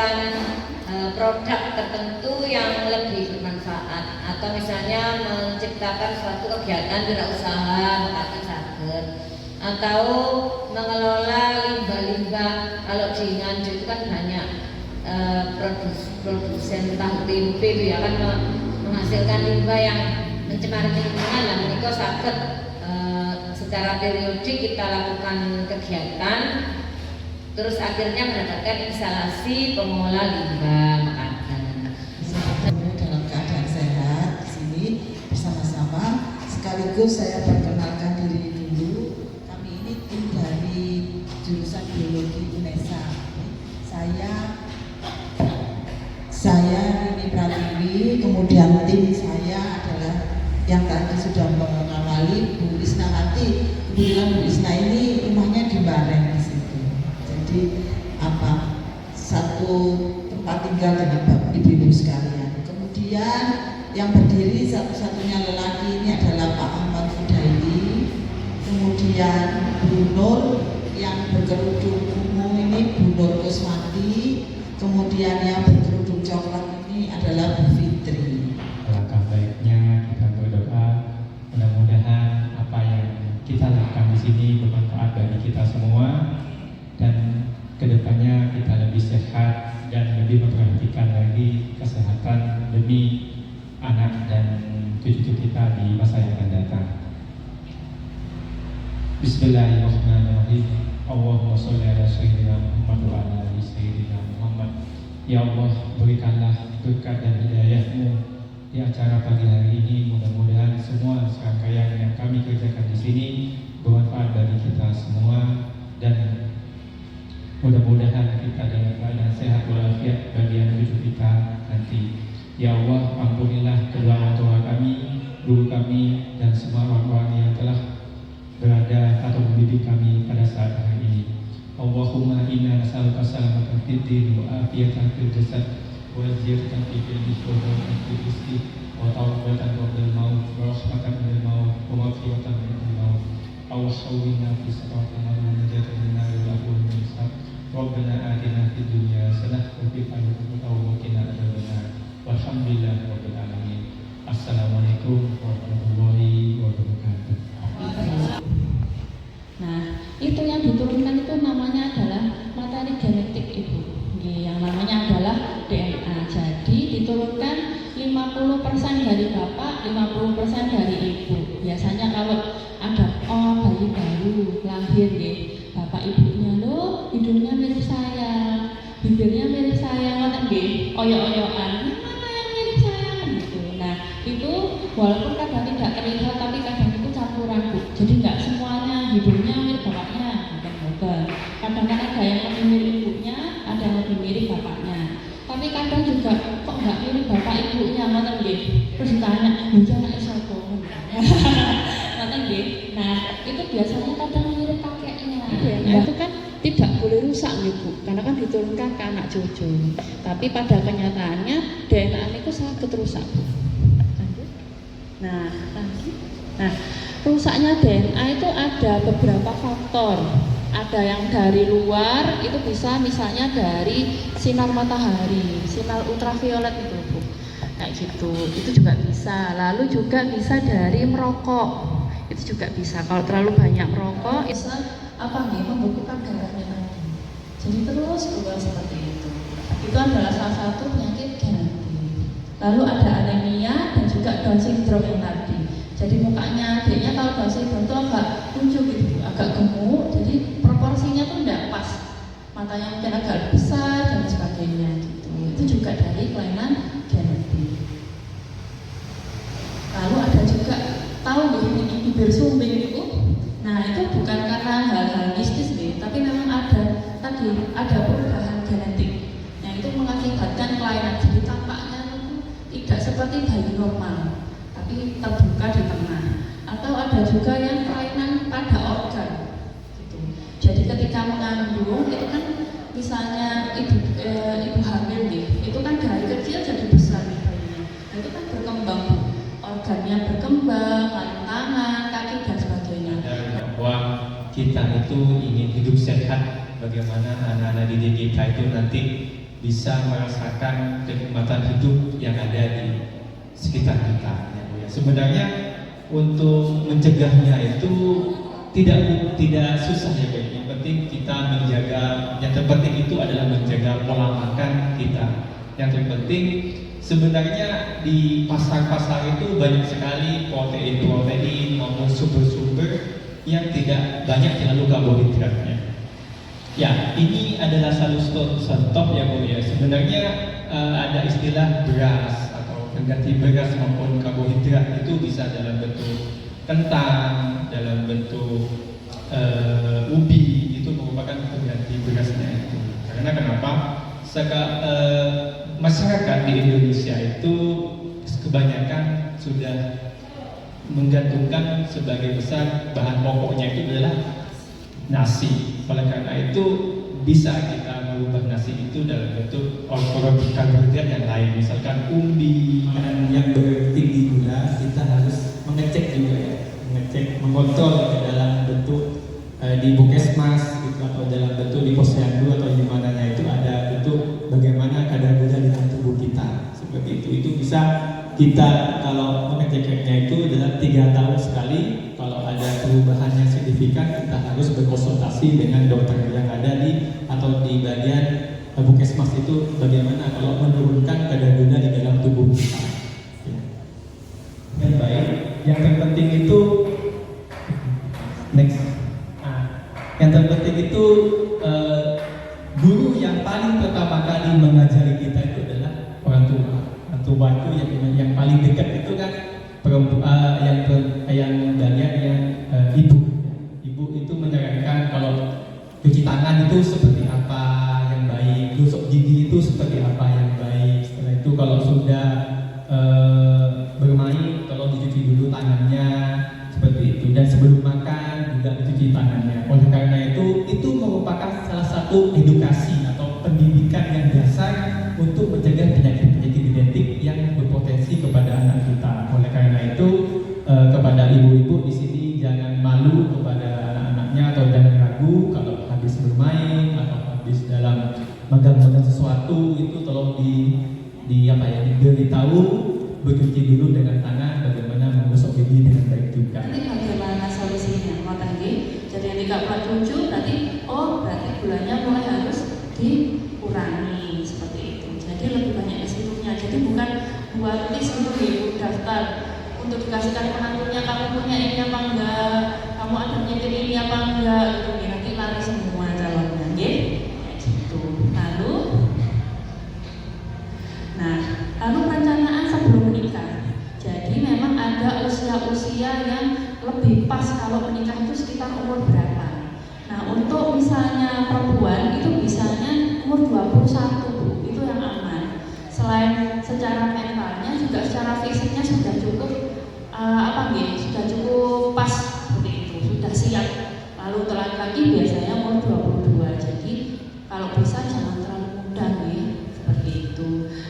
menciptakan produk tertentu yang lebih bermanfaat, atau misalnya menciptakan suatu kegiatan wirausaha mekaten saged, atau mengelola limbah-limbah. Kalau di Nganjuk itu kan banyak produsen tahu tempe itu ya kan menghasilkan limbah yang mencemari lingkungan. Dan menika saged secara periodik kita lakukan kegiatan, terus akhirnya mendapatkan instalasi pengelola limbah makanan. Dalam keadaan sehat di sini bersama-sama, sekaligus saya perkenalkan diri dulu. Kami ini tim dari jurusan biologi UNESA. Saya Rini Pratiwi, kemudian tim saya adalah yang tadi sudah mengawali Bu Isna Nanti. Kebetulan Bu Isna ini rumahnya di Bareng di situ. Jadi satu tempat tinggal dengan ibu-ibu sekalian. Kemudian yang berdiri satu-satunya lelaki ini adalah Pak Ahmad Fudaili. Kemudian Bu Nur yang berkerudung ungu ini Bu Nur Kuswati. Kemudian yang berkerudung coklat ini adalah Bu Fitri. Alangkah baiknya kita berdoa, mudah-mudahan apa yang kita lakukan di sini bermanfaat bagi kita semua, dan kedepannya kita lebih sehat dan lebih memperhatikan lagi kesehatan demi anak dan cucu kita di masa yang akan datang. Bismillahirrahmanirrahim. Allahumma sholli ala sayyidina Muhammad wa ala ali sayyidina Muhammad. Ya Allah, berikanlah berkat dan hidayah-Mu di acara pagi hari ini. Mudah-mudahan semua serangkaian yang kami kerjakan di sini bermanfaat bagi kita semua, dan mudah-mudahan kita dalam keadaan sehat walafiat bagi yang cucu kita nanti. Ya Allah, ampunilah kedua orang tua kami, guru kami, dan semua orang-orang yang telah berada atau mendidik kami pada saat hari ini. Allahumma inna nas'aluka salamatan fid din wa afiyatan fil jasad wa ziyadatan fil ilmi wa barakatan fil rizqi wa tawbatan qabla al-maut wa rahmatan minal maut wa maghfiratan minal maut. Allahumma fi siratina wa najatan min nar wa ahwal min hisab. Rabbana atina fid dunya hasanah wa fil akhirati hasanah wa qina adzabannar. Walhamdulillahi rabbil alamin. Assalamualaikum warahmatullahi wabarakatuh. Nah, itu yang diturunkan itu namanya adalah materi genetik Ibu. Yang namanya adalah DNA. Jadi diturunkan 50% dari bapak, 50% dari ibu. Biasanya kalau ada bayi baru lahir bapak ibunya loh hidungnya mirip saya, bibirnya mirip saya, ngoten nggih, oyok-oyokan. Mana yang mirip saya gitu. Nah, itu walaupun kadang tidak terlihat tapi kadang itu campuran Bu. Jadi nggak semuanya hidungnya mirip bapaknya, bukan. Kadang ada yang lebih mirip ibunya, ada yang lebih mirip bapaknya. Tapi kadang juga kok nggak mirip bapak ibunya, ngoten nggih. Terus ditanya, "Lha anake sapa?" Ngoten nggih. Nah, itu biasanya kadang mirip kakeknya. Nah, itu kan tidak boleh rusak nih Bu, karena kan diturunkan ke anak cucu. Tapi pada kenyataannya DNA itu sangat rusak Bu. Nah, rusaknya DNA itu ada beberapa faktor. Ada yang dari luar, itu bisa misalnya dari sinar matahari, sinar ultraviolet itu Bu, kayak gitu, itu juga bisa. Lalu juga bisa dari merokok, itu juga bisa. Kalau terlalu banyak merokok, bisa membekukan darahnya tadi. Jadi terus keluar seperti itu. Itu adalah salah satu penyakit genetik. Lalu ada anemia dan juga Down syndrome yang tadi. Jadi mukanya adiknya kalau Down syndrome itu agak lucu gitu, agak gemuk. Jadi proporsinya tuh tidak pas, matanya mungkin agak besar dan sebagainya gitu. Itu juga dari kelainan genetik. Lalu ada juga tahu ini bibir sumbing itu. Nah, itu bukan karena hal-hal mistis tapi memang ada perubahan genetik yang itu mengakibatkan kelainan. Jadi tampaknya itu tidak seperti bayi normal, tapi terbuka di tengah. Atau ada juga yang kelainan pada organ. Jadi ketika mengandung itu kan misalnya ibu hamil itu kan dari kecil jadi besar bayinya. Nah, itu kan berkembang organnya berkembang, tangan, kaki dan sebagainya. Bahwa kita itu ingin hidup sehat, bagaimana anak-anak didik kita itu nanti bisa merasakan kenikmatan hidup yang ada di sekitar kita. Ya, Bu, ya. Sebenarnya untuk mencegahnya itu tidak susah ya, Bu. Yang penting kita menjaga, yang terpenting itu adalah menjaga pola makan kita. Yang terpenting sebenarnya di pasar-pasar itu banyak sekali protein maupun sumber-sumber yang tidak banyak terlalu karbohidratnya. Ya, ini adalah satu contoh ya, Bu, ya. Sebenarnya ada istilah beras atau pengganti beras maupun karbohidrat itu bisa dalam bentuk kentang, dalam bentuk ubi, itu merupakan pengganti berasnya itu. Karena kenapa? Masyarakat di Indonesia itu kebanyakan sudah menggantungkan sebagai besar bahan pokoknya itu adalah nasi. Oleh karena itu bisa kita merubah nasi itu dalam bentuk karbohidrat yang lain, misalkan umbi. Dan yang bertinggi gula kita harus mengecek juga ya, mengontrol ke dalam bentuk di Bukesmas gitu, atau dalam bentuk di posyandu atau di mananya itu ada bentuk bagaimana kadar gula di dalam tubuh kita seperti itu. Itu bisa kita kalau mengeceknya itu adalah 3 tahun sekali. Kalau ada perubahan yang signifikan, kita harus berkonsultasi dengan dokter yang ada atau di bagian Bukesmas itu bagaimana kalau menurunkan kadar gula di dalam tubuh kita. Ya. Yang baik, yang terpenting itu next. Yang terpenting itu guru yang paling pertama kali mengajari kita itu adalah orang tua. Orang tua itu yang paling dekat itu kan ibu. Ibu itu menyarankan kalau cuci tangan itu seperti apa yang baik, gosok gigi itu seperti apa yang baik. Setelah itu kalau sudah bermain, tolong dicuci dulu tangannya seperti itu. Dan sebelum makan juga dicuci tangannya. Oleh karena itu merupakan salah satu edukasi atau pendidikan yang dasar untuk mencegah penyakit-penyakit genetik yang berpotensi kepada anak kita. Oleh karena itu kepada ibu-ibu di sini jangan malu kepada anak-anaknya atau jangan ragu kalau habis bermain atau habis dalam megang-megang sesuatu itu tolong diberitahu, bercuci dulu dengan tangan, bagaimana menggosok gigi dengan baik juga. Nanti bagaimana solusinya? Jadi yang 37 berarti gulanya mulai harus dikurangi seperti itu. Jadi lebih banyak resikonya. Jadi bukan buat list dulu ya, daftar untuk dikasihkan penantunya, kamu punya ini apa enggak, kamu ada penyakit ini apa enggak, gitu. Nanti lari semua calonnya, gitu. Lalu perencanaan sebelum menikah. Jadi memang ada usia-usia yang lebih pas kalau menikah itu sekitar umur berapa. Nah, untuk misalnya perempuan itu bisanya umur 21, Bu, itu yang aman. Selain secara mentalnya juga secara fisiknya sudah cukup sudah cukup pas seperti itu, sudah siap. Lalu laki-laki biasanya umur 22. Jadi kalau bisa jangan terlalu muda seperti itu.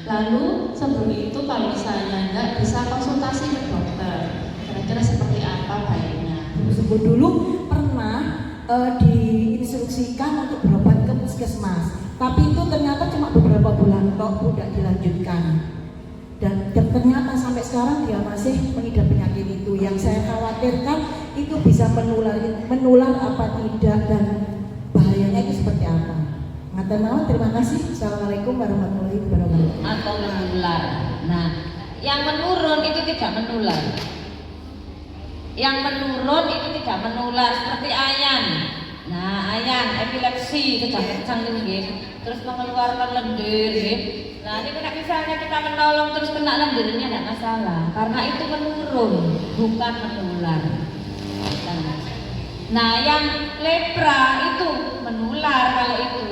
Lalu sebelum itu kalau misalnya enggak, bisa konsultasi ke dokter. Kira-kira seperti apa baiknya? Sebut dulu pernah diinstruksikan untuk berobat ke puskesmas, tapi itu ternyata cuma beberapa bulan kok tidak dilanjutkan. Dan ternyata sampai sekarang dia masih mengidap penyakit itu. Yang saya khawatirkan itu bisa menular apa tidak dan bahayanya itu seperti apa. Terima kasih. Assalamualaikum warahmatullahi wabarakatuh. Atau menular. Nah, yang menurun itu tidak menular. Yang menurun itu tidak menular seperti ayan. Nah, ayan epilepsi kejang-kejang ini, terus mengeluarkan lendir. Nah, ini kalau misalnya kita menolong terus kena lendirnya tidak masalah, karena itu menurun, bukan menular. Nah, yang lepra itu menular kalau itu.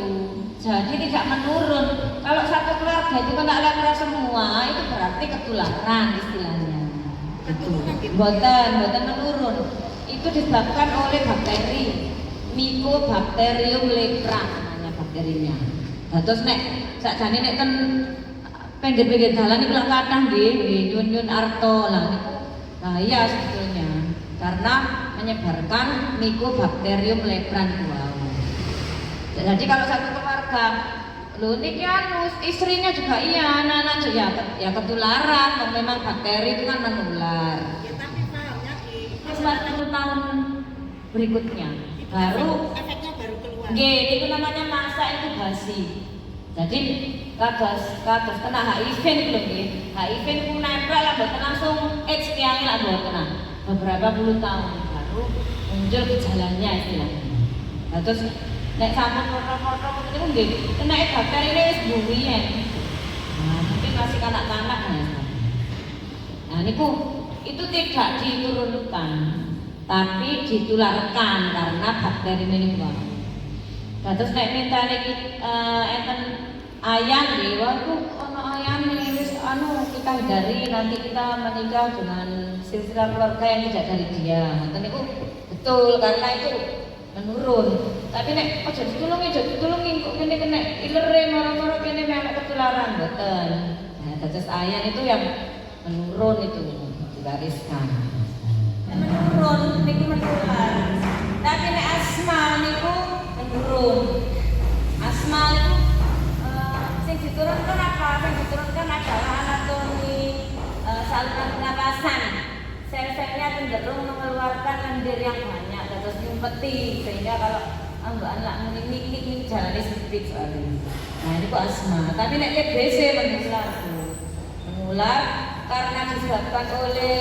Jadi tidak menurun. Kalau satu keluarga itu kena lepra semua, itu berarti ketularan istilahnya. Buatan menurun. Itu disebabkan oleh bakteri Mycobacterium lepra namanya bakterinya. Nah, terus sakjane nek ten pinggir-pinggir dalan iku lak kathah nggih nyun-nyun arto lah niku. Bahaya sebetulnya karena menyebarkan Mycobacterium lepra itu. Jadi kalau satu keluarga Loh niki anu istrinya juga iya, anak-anak juga ya ketularan, memang bakteri itu kan menular. Ya tapi pahamnya di 40 tahun berikutnya baru efeknya baru keluar. nggih niku namanya masa inkubasi. Jadi kados kena HIV niku lho nggih. HIV niku nempel lah mboten langsung AIDS tiyang lah mboten. Beberapa puluh tahun baru muncul gejalanya istilahnya. Nah, terus nek sampun foto-foto niku nggih kena bakteri ini wis buwiyen. Nah, mungkin masih kanak-kanak ya. Nah, niku itu tidak diturunkan, tapi ditularkan karena bakteri ini niku. Nah, terus nek minta niki enten ayam nggih, wah iku ana ayam wis anu kita hindari nanti kita menikah dengan silsilah keluarga yang tidak dari dia. Ngoten niku betul karena itu menurun. Tapi nek aja ditulungi kok kene kena ilere moro-moro kene melok ketularan mboten. Nah, terus ayam itu yang menurun itu diwariskan. Menurun niki menular. Tapi nek asma niku menurun. Asma itu sing diturunkan apa? Sing diturunkan adalah anatomi saluran pernapasan. Sel-selnya cenderung mengeluarkan lendir yang banyak, terus nyumpeti sehingga kalau mbak anak ini jalannya sempit soalnya. Nah ini kok asma. Tapi nek TBC menular karena disebabkan oleh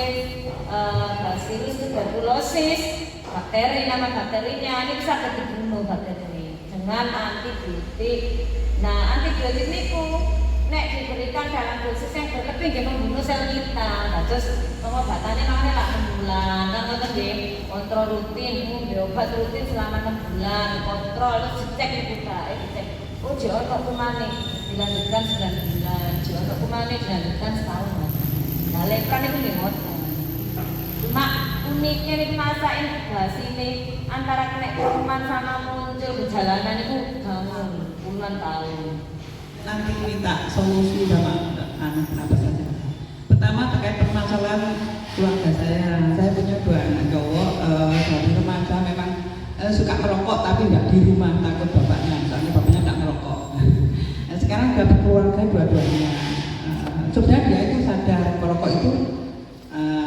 bacillus tuberculosis, bakteri, nama bakterinya ini bisa dibunuh bakteri dengan antibiotik. Nah antibiotik niku nek diberikan dalam dosis yang berlebih dia membunuh sel kita. Nah terus pengobatannya namanya lah 6 bulan kan ngoten nggih, kontrol rutin, obat rutin selama 6 bulan, kontrol terus dicek kita, dicek. Oh jauh kok kumane dilanjutkan 9 bulan, jauh kok kumane dilanjutkan setahun. Nah lepra niku nggih ngoten. Cuma uniknya nih masa inkubasi ini antara kena kuman sama muncul gejala niku bangun puluhan tahun. Nanti minta solusi sama kenapa saja. Pertama terkait permasalahan keluarga saya. Saya punya 2 anak cowok dari remaja memang suka merokok tapi tidak di rumah, takut bapaknya, soalnya bapaknya tidak merokok. Nah, sekarang sudah berkeluarga dua-duanya. Sebenarnya dia itu sadar merokok itu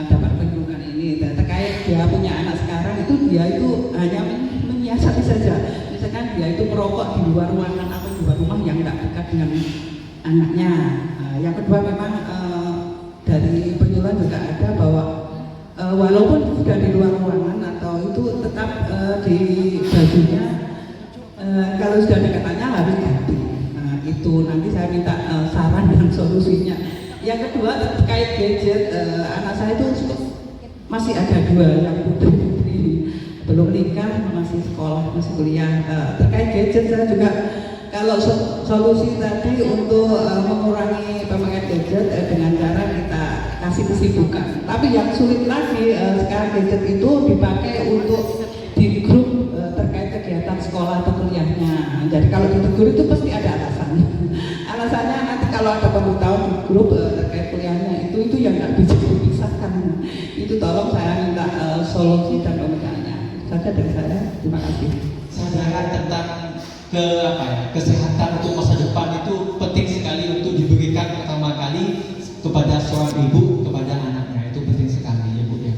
dapat lingkungan ini. Dan terkait dia punya anak sekarang itu dia itu hanya menyiasati saja. Misalkan dia itu merokok di luar ruangan atau di luar rumah yang tidak dekat dengan anaknya. Yang kedua memang dari penyuluhan juga ada bahwa walaupun sudah di luar ruangan atau itu tetap di bajunya kalau sudah ada katanya harus ganti. Nah, itu nanti saya minta saran dan solusinya. Yang kedua terkait gadget, anak saya itu masih ada 2 yang putri-putri belum nikah, masih sekolah, masih kuliah. Terkait gadget saya juga kalau solusi tadi untuk mengurangi pemakaian gadget dengan cara kita kasih kesibukan. Tapi yang sulit lagi sekarang gadget itu dipakai untuk di grup terkait kegiatan sekolah atau kuliahnya. Jadi kalau ditegur itu pasti ada alasannya. Alasannya nanti kalau ada pemberitahuan di grup terkait kuliahnya itu yang nggak bisa dipisahkan. Itu tolong saya minta solusi dan pemecahnya. Saja dari saya, terima kasih. Kesadaran tentang kesehatan untuk masa depan itu penting sekali untuk diberikan pertama kali kepada seorang ibu, kepada anaknya, itu penting sekali ya Bu ya.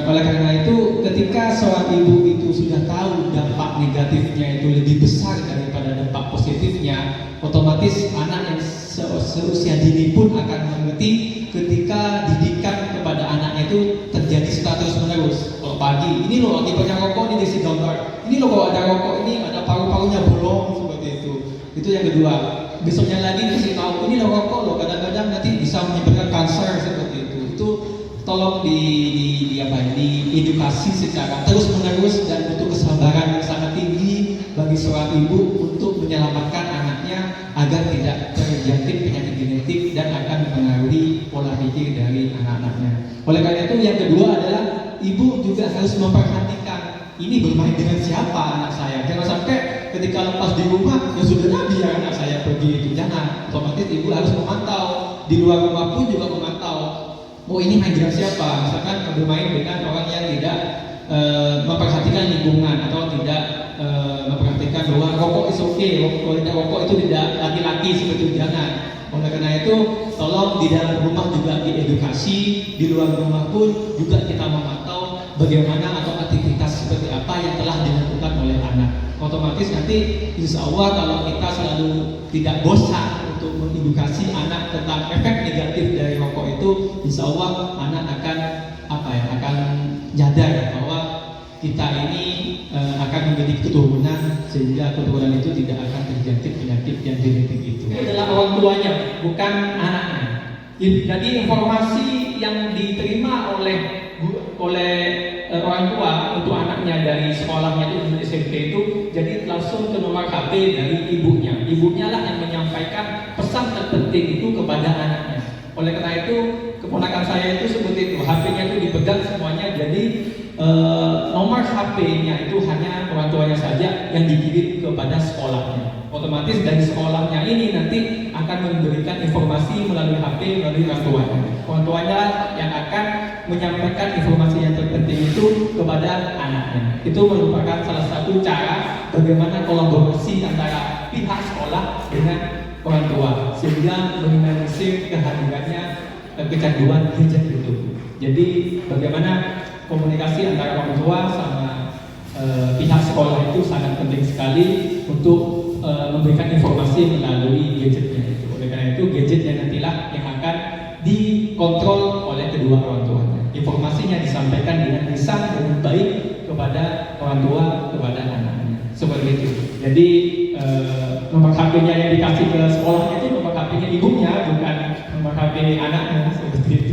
Oleh karena itu ketika seorang ibu itu sudah tahu dampak negatifnya itu lebih besar daripada dampak positifnya, otomatis anak yang seusia dini pun akan mengerti ketika didikan kepada anaknya itu terjadi secara terus menerus. Kalau pagi, ini loh akibatnya rokok, ini desi gambar. Ini loh kalau ada rokok ini ada paru-parunya bolong seperti itu. Itu yang kedua. Besoknya lagi dikasih tahu ini loh rokok loh kadang-kadang nanti bisa menyebabkan kanker seperti itu. Itu tolong diedukasi secara terus menerus dan butuh kesabaran yang sangat tinggi bagi seorang ibu untuk menyelamatkan anaknya agar tidak terjangkit penyakit genetik dan akan mempengaruhi pola pikir dari anak-anaknya. Oleh karena itu yang kedua adalah ibu juga harus memperhatikan ini bermain dengan siapa anak saya. Jangan sampai ketika lepas di rumah ya sudah biar anak saya pergi itu, jangan. Otomatis ibu harus memantau di luar rumah pun juga memantau. Oh ini main dengan siapa? Misalkan bermain dengan orang yang tidak memperhatikan lingkungan atau tidak memperhatikan tua, rokok is okay, kalau tidak rokok itu tidak laki-laki seperti itu, jangan. Oleh karena itu, tolong di dalam rumah juga diedukasi, di luar rumah pun juga kita memantau bagaimana atau aktivitas seperti apa yang telah dilakukan oleh anak. Otomatis nanti insya Allah kalau kita selalu tidak bosan untuk mengedukasi anak tentang efek negatif dari rokok itu, insya Allah anak akan akan nyadar bahwa kita ini akan memiliki keturunan, sehingga keturunan itu tidak akan terjangkit penyakit yang genetik itu. Itu adalah orang tuanya, bukan anaknya. Jadi informasi yang diterima oleh orang tua untuk anaknya dari sekolahnya itu SMP itu, jadi langsung ke nomor HP dari ibunya. Ibunya lah yang menyampaikan pesan terpenting itu kepada anaknya. Oleh karena itu keponakan saya itu seperti itu, HP-nya itu dipegang semuanya, jadi nomor HP-nya itu hanya orang tuanya saja yang dikirim kepada sekolahnya. Otomatis dari sekolahnya ini nanti akan memberikan informasi melalui HP, melalui orang tuanya. Orang tuanya yang akan menyampaikan informasi yang terpenting itu kepada anaknya. Itu merupakan salah satu cara bagaimana kolaborasi antara pihak sekolah dengan orang tua, sehingga meminimalisir kehadirannya kecanduan gadget itu. Jadi bagaimana komunikasi antara orang tua sama pihak sekolah itu sangat penting sekali untuk memberikan informasi melalui gadgetnya itu. Oleh karena itu gadgetnya nantilah yang akan dikontrol oleh kedua orang tuanya. Informasinya disampaikan dengan lisan dengan baik kepada orang tua, kepada anaknya. Seperti itu. Jadi nomor HP-nya yang dikasih ke sekolahnya itu nomor HP-nya ibunya, bukan nomor HP anaknya, seperti itu.